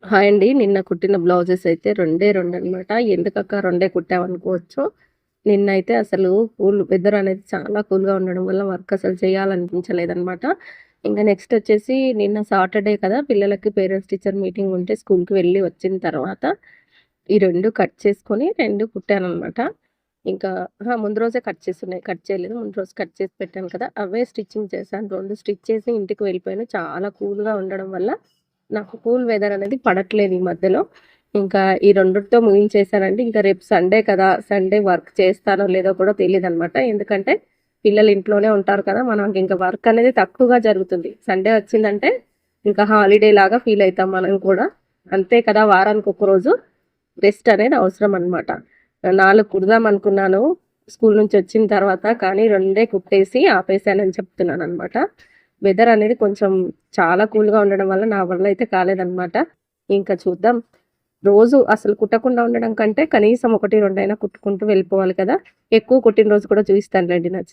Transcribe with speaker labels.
Speaker 1: Hi అండి. నిన్న కుట్టిన బ్లౌజెస్ అయితే రెండే రెండనమాట. ఎందుకక్క రెండే కుట్టావనుకోవచ్చు. నిన్నైతే అసలు వెదర్ అనేది చాలా కూల్‌గా ఉండడం వల్ల వర్క్ అసలు చేయాలనిపించలేదనమాట. ఇంక నెక్స్ట్ వచ్చేసి నిన్న సాటర్డే కదా! పిల్లలకి పేరెంట్స్ టీచర్ మీటింగ్ ఉంటే స్కూల్‌కి వెళ్ళి వచ్చిన తర్వాత ఈ 2 కట్ చేసుకొని 2 కుట్టాననమాట. ఇంకా ముందు రోజే కట్ చేసున్నాయి. కట్ చేయలేదు. ముందు రోజు కట్ చేసి పెట్టాను కదా! అవే స్టిచ్చింగ్ చేశాను. 2 స్టిచ్ చేసి ఇంటికి వెళ్ళిపోయాను. చాలా కూల్‌గా ఉండడం వల్ల నాకు కూల్ వెదర్ అనేది పడట్లేదు ఈ మధ్యలో. ఇంకా ఈ రెండిటితో ముగించేసానండి. ఇంకా రేపు సండే కదా! సండే వర్క్ చేస్తానో లేదో కూడా తెలీదనమాట. ఎందుకంటే పిల్లలు ఇంట్లోనే ఉంటారు కదా! మనకి ఇంకా వర్క్ అనేది తక్కువగా జరుగుతుంది. సండే వచ్చిందంటే ఇంకా హాలిడే లాగా ఫీల్ అయితాం మనం కూడా. అంతే కదా! వారానికి ఒక రోజు రెస్ట్ అనేది అవసరం అనమాట. 4 కుడదాం అనుకున్నాను స్కూల్ నుంచి వచ్చిన తర్వాత. కానీ 2 కుట్టేసి ఆపేసానని చెప్తున్నాననమాట. వెదర్ అనేది కొంచెం చాలా కూల్‌గా ఉండడం వల్ల నా వల్ల అయితే కాలేదనమాట. ఇంకా చూద్దాం. రోజు అసలు కుట్టకుండా ఉండడం కంటే కనీసం 1, 2 కుట్టుకుంటూ వెళ్ళిపోవాలి కదా! ఎక్కువ కుట్టిన రోజు కూడా చూయిస్తానులెండి నచ్చితే.